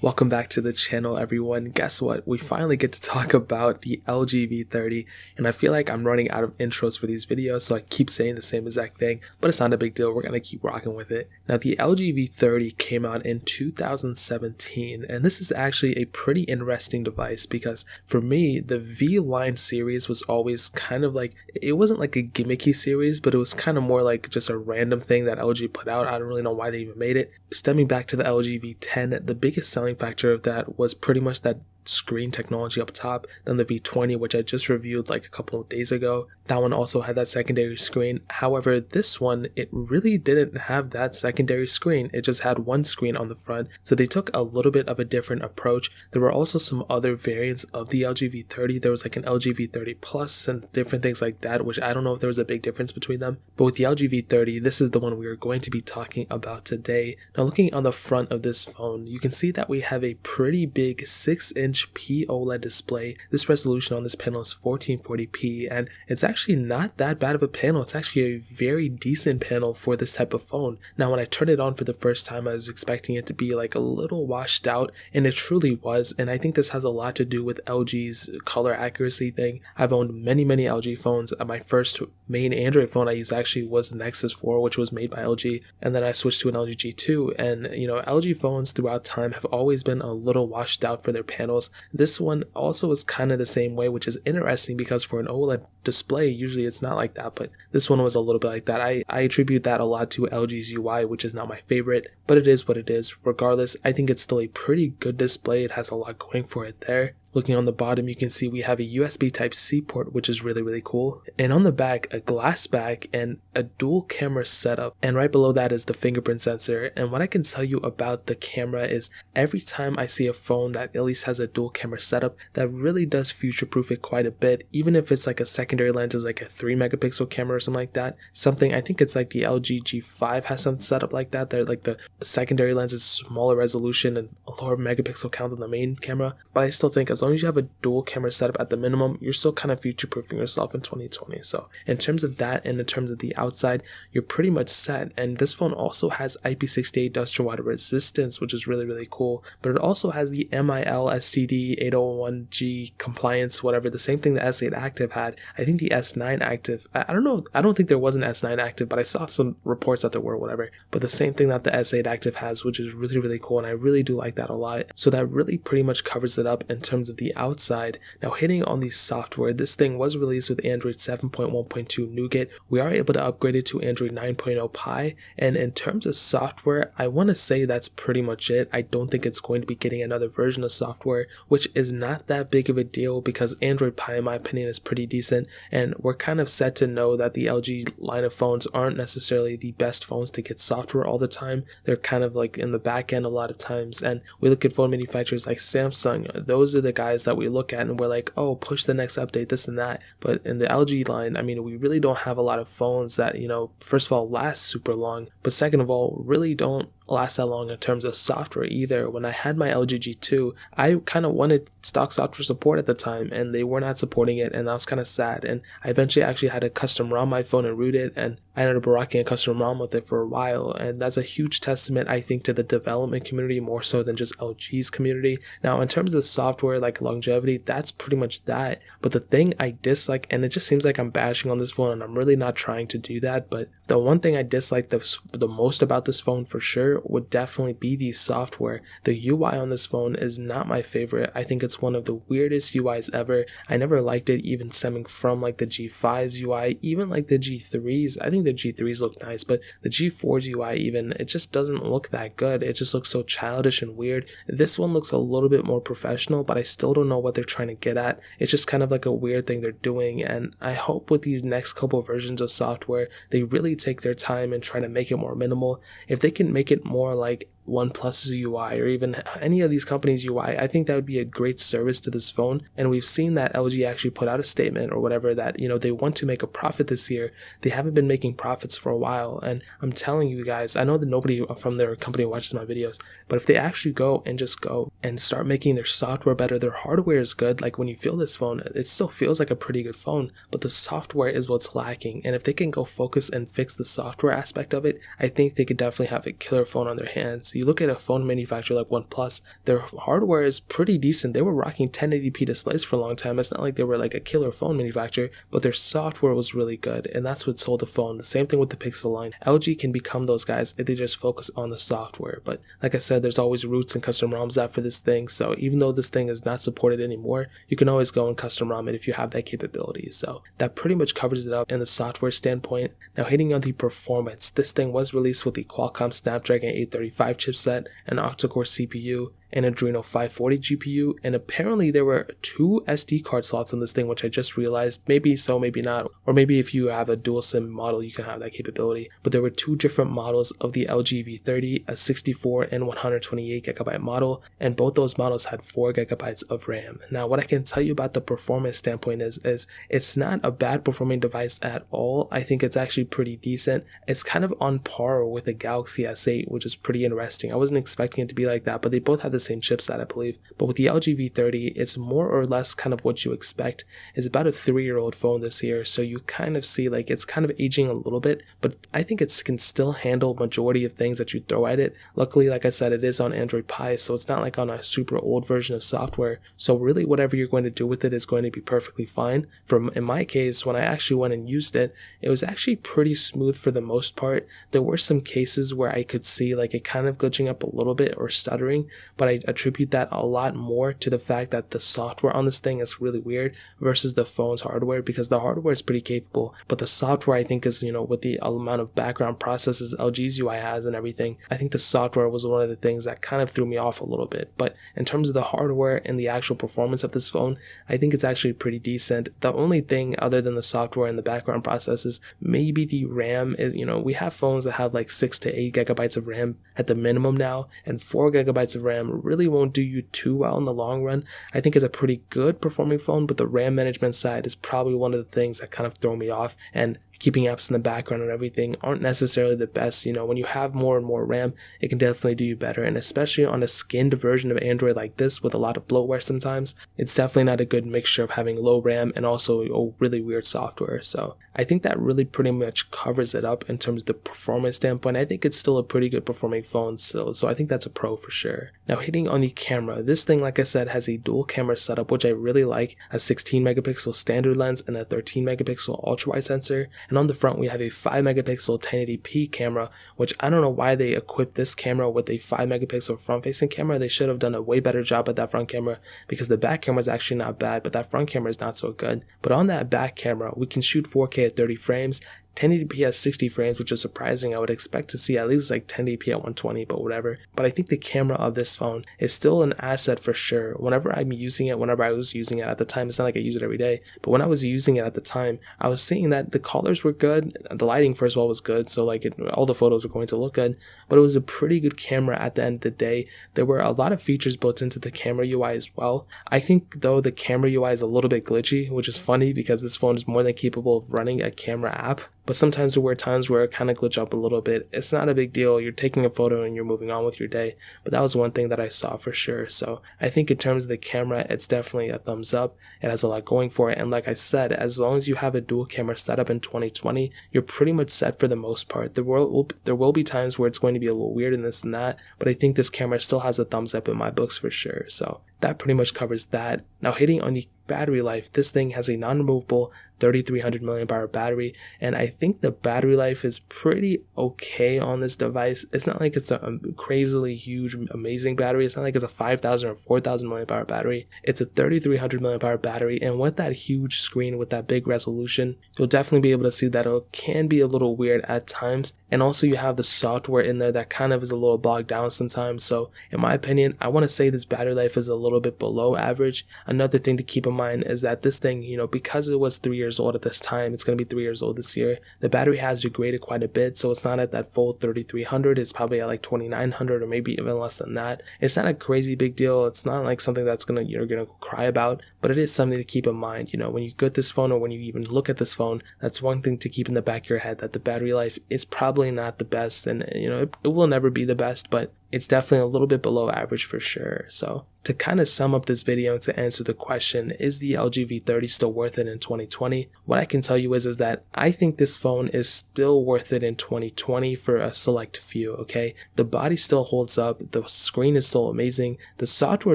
Welcome back to the channel, everyone. Guess what? We finally get to talk about the LG V30, and I feel like I'm running out of intros for these videos, so I keep saying the same exact thing, but it's not a big deal. We're going to keep rocking with it. Now, the LG V30 came out in 2017, and this is actually a pretty interesting device because for me, the V line series was always kind of like, it wasn't like a gimmicky series, but it was kind of more like just a random thing that LG put out. I don't really know why they even made it. Stemming back to the LG V10, the biggest selling factor of that was pretty much that screen technology up top. Then the V20, which I just reviewed like a couple of days ago, that one also had that secondary screen. However, this one, it really didn't have that secondary screen. It just had one screen on the front, so they took a little bit of a different approach. There were also some other variants of the LG V30. There was like an LG V30 Plus and different things like that, which I don't know if there was a big difference between them. But with the LG V30, this is the one we are going to be talking about today. Now, looking on the front of this phone, you can see that we have a pretty big 6-inch OLED display. This resolution on this panel is 1440p, and it's actually not that bad of a panel. It's actually a very decent panel for this type of phone. Now, when I turned it on for the first time, I was expecting it to be like a little washed out, and it truly was. And I think this has a lot to do with LG's color accuracy thing. I've owned many LG phones. My first main Android phone I used actually was Nexus 4, which was made by LG, and then I switched to an LG G2. And LG phones throughout time have always been a little washed out for their panels. This one also is kind of the same way, which is interesting because for an OLED display, usually it's not like that, but this one was a little bit like that. I attribute that a lot to LG's UI, which is not my favorite, but it is what it is. Regardless, I think it's still a pretty good display. It has a lot going for it there. Looking on the bottom, you can see we have a USB Type-C port, which is really cool. And on the back, a glass back and a dual camera setup. And right below that is the fingerprint sensor. And what I can tell you about the camera is every time I see a phone that at least has a dual camera setup, that really does future-proof it quite a bit. Even if it's like a secondary lens is like a 3 megapixel camera or something like that. I think it's like the LG G5 has some setup like that. They're like the secondary lens is smaller resolution and a lower megapixel count than the main camera. But I still think as long as you have a dual camera setup at the minimum, you're still kind of future-proofing yourself in 2020. So in terms of that and in terms of the outside, you're pretty much set. And this phone also has IP68 dust and water resistance, which is really cool. But it also has the MIL STD 801G compliance, whatever, the same thing the S8 Active had. I think the S9 Active, I don't know, I don't think there was an S9 Active, but I saw some reports that there were, whatever. But the same thing that the S8 Active has, which is really cool, and I really do like that a lot. So that really pretty much covers it up in terms of the outside. Now, hitting on the software, this thing was released with Android 7.1.2 Nougat. We are able to upgrade it to Android 9.0 Pie, and in terms of software, I want to say that's pretty much it. I don't think it's going to be getting another version of software, which is not that big of a deal because Android Pie, in my opinion, is pretty decent, and we're kind of set to know that the LG line of phones aren't necessarily the best phones to get software all the time. They're kind of like in the back end a lot of times, and we look at phone manufacturers like Samsung. Those are the guys that we look at and we're like, oh, push the next update, this and that. But in the LG line, I mean, we really don't have a lot of phones that, first of all, last super long, but second of all, really don't last that long in terms of software either. When I had my LG G2, I kind of wanted stock software support at the time, and they were not supporting it, and that was kind of sad. And I eventually actually had to custom ROM my phone and root it, and I ended up rocking a custom ROM with it for a while, and that's a huge testament, I think, to the development community more so than just LG's community. Now, in terms of software, like longevity, that's pretty much that. But the thing I dislike, and it just seems like I'm bashing on this phone, and I'm really not trying to do that, but the one thing I dislike the most about this phone for sure would definitely be the software. The UI on this phone is not my favorite. I think it's one of the weirdest UIs ever. I never liked it, even stemming from like the G5's UI, even like the G3's. I think the G3's look nice, but the G4's UI even, it just doesn't look that good. It just looks so childish and weird. This one looks a little bit more professional, but I still don't know what they're trying to get at. It's just kind of like a weird thing they're doing, and I hope with these next couple versions of software, they really take their time and try to make it more minimal. If they can make it more like OnePlus's UI or even any of these companies' UI, I think that would be a great service to this phone. And we've seen that LG actually put out a statement or whatever that, they want to make a profit this year. They haven't been making profits for a while. And I'm telling you guys, I know that nobody from their company watches my videos, but if they actually go and start making their software better, their hardware is good. Like when you feel this phone, it still feels like a pretty good phone, but the software is what's lacking. And if they can go focus and fix the software aspect of it, I think they could definitely have a killer phone on their hands. gigabytes. You look at a phone manufacturer like OnePlus, their hardware is pretty decent. They were rocking 1080p displays for a long time. It's not like they were like a killer phone manufacturer, but their software was really good, and that's what sold the phone. The same thing with the Pixel line. LG can become those guys if they just focus on the software. But like I said, there's always roots and custom ROMs out for this thing. So even though this thing is not supported anymore, you can always go and custom ROM it if you have that capability. So that pretty much covers it up in the software standpoint. Now hitting on the performance, this thing was released with the Qualcomm Snapdragon 835 chipset, an octa-core CPU, an Adreno 540 GPU, and apparently there were 2 SD card slots on this thing, which I just realized. Maybe so, maybe not, or maybe if you have a dual SIM model you can have that capability. But there were 2 different models of the LG V30, a 64 and 128 gigabyte model, and both those models had 4 gigabytes of RAM. Now what I can tell you about the performance standpoint is it's not a bad performing device at all. I think it's actually pretty decent. It's kind of on par with the Galaxy S8, which is pretty interesting. I wasn't expecting it to be like that, but they both had the same chipset, I believe. But with the LG V30, it's more or less kind of what you expect. It's about a 3-year-old phone this year, so you kind of see like it's kind of aging a little bit, but I think it can still handle majority of things that you throw at it. Luckily, like I said, it is on Android Pie, so it's not like on a super old version of software. So really whatever you're going to do with it is going to be perfectly fine. In my case, when I actually went and used it, it was actually pretty smooth for the most part. There were some cases where I could see like it kind of glitching up a little bit or stuttering, but I attribute that a lot more to the fact that the software on this thing is really weird versus the phone's hardware, because the hardware is pretty capable, but the software I think is, with the amount of background processes LG's UI has and everything, I think the software was one of the things that kind of threw me off a little bit. But in terms of the hardware and the actual performance of this phone, I think it's actually pretty decent. The only thing other than the software and the background processes, maybe the RAM is, we have phones that have like 6 to 8 gigabytes of RAM at the minimum now, and 4 gigabytes of RAM really won't do you too well in the long run. I think it's a pretty good performing phone, but the RAM management side is probably one of the things that kind of throw me off, and keeping apps in the background and everything aren't necessarily the best. When you have more and more RAM, it can definitely do you better, and especially on a skinned version of Android like this with a lot of bloatware sometimes, it's definitely not a good mixture of having low RAM and also really weird software. So I think that really pretty much covers it up in terms of the performance standpoint. I think it's still a pretty good performing phone still, so I think that's a pro for sure. Now hitting on the camera, this thing, like I said, has a dual camera setup, which I really like, a 16 megapixel standard lens and a 13 megapixel ultra wide sensor, and on the front we have a 5 megapixel 1080p camera, which I don't know why they equipped this camera with a 5 megapixel front facing camera. They should have done a way better job at that front camera, because the back camera is actually not bad, but that front camera is not so good. But on that back camera we can shoot 4K at 30 frames, 1080p at 60 frames, which is surprising. I would expect to see at least like 1080p at 120, but whatever. But I think the camera of this phone is still an asset for sure. Whenever I was using it at the time, it's not like I use it every day, but when I was using it at the time, I was seeing that the colors were good, the lighting first of all was good, so like all the photos were going to look good, but it was a pretty good camera at the end of the day. There were a lot of features built into the camera UI as well. I think though the camera UI is a little bit glitchy, which is funny because this phone is more than capable of running a camera app. But sometimes there were times where it kind of glitch up a little bit. It's not a big deal. You're taking a photo and you're moving on with your day. But that was one thing that I saw for sure. So I think in terms of the camera, it's definitely a thumbs up. It has a lot going for it. And like I said, as long as you have a dual camera setup in 2020, you're pretty much set for the most part. There will be times where it's going to be a little weird and this and that, but I think this camera still has a thumbs up in my books for sure. So that pretty much covers that. Now hitting on the battery life, this thing has a non-removable 3300 milliamp hour battery, and I think the battery life is pretty okay on this device. It's not like it's a crazily huge amazing battery. It's not like it's a 5000 or 4000 milliamp hour battery. It's a 3300 milliamp hour battery, and with that huge screen with that big resolution, you'll definitely be able to see that it can be a little weird at times, and also you have the software in there that kind of is a little bogged down sometimes. So in my opinion, I want to say this battery life is a little bit below average. Another thing to keep in mind is that this thing, because it was 3 years old at this time, it's going to be 3 years old this year, the battery has degraded quite a bit, so it's not at that full 3300, it's probably at like 2900 or maybe even less than that. It's not a crazy big deal. It's not like something that's you're gonna cry about, but it is something to keep in mind. When you get this phone, or when you even look at this phone, that's one thing to keep in the back of your head, that the battery life is probably not the best, and it will never be the best, but it's definitely a little bit below average for sure. So to kind of sum up this video and to answer the question, is the LG V30 still worth it in 2020? What I can tell you is that I think this phone is still worth it in 2020 for a select few, okay? The body still holds up, the screen is still amazing, the software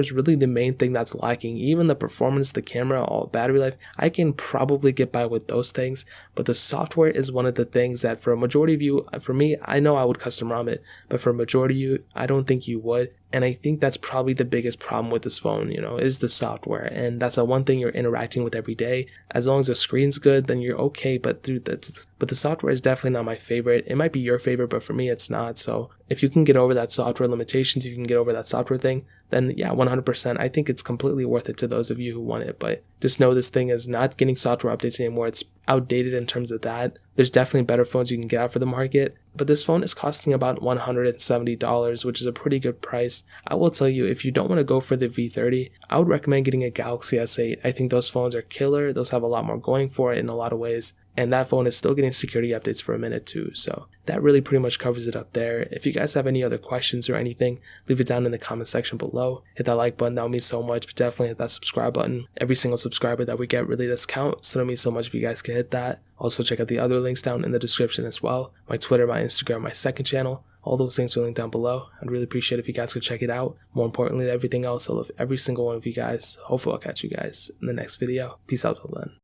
is really the main thing that's lacking. Even the performance, the camera, all battery life, I can probably get by with those things, but the software is one of the things that for a majority of you, for me, I know I would custom ROM it, but for a majority of you, I don't think you would. And I think that's probably the biggest problem with this phone, is the software. And that's the one thing you're interacting with every day. As long as the screen's good, then you're okay. But the software is definitely not my favorite. It might be your favorite, but for me, it's not. So if you can get over that software limitations, if you can get over that software thing, then yeah, 100%. I think it's completely worth it to those of you who want it. But just know this thing is not getting software updates anymore. It's outdated in terms of that. There's definitely better phones you can get out for the market, but this phone is costing about $170, which is a pretty good price. I will tell you, if you don't want to go for the V30, I would recommend getting a Galaxy S8. I think those phones are killer. Those have a lot more going for it in a lot of ways. And that phone is still getting security updates for a minute too. So that really pretty much covers it up there. If you guys have any other questions or anything, leave it down in the comment section below. Hit that like button, that would mean so much. But definitely hit that subscribe button. Every single subscriber that we get really does count. So it means so much if you guys can hit that. Also check out the other links down in the description as well. My Twitter, my Instagram, my second channel. All those things are linked down below. I'd really appreciate it if you guys could check it out. More importantly than everything else, I love every single one of you guys. Hopefully I'll catch you guys in the next video. Peace out till then.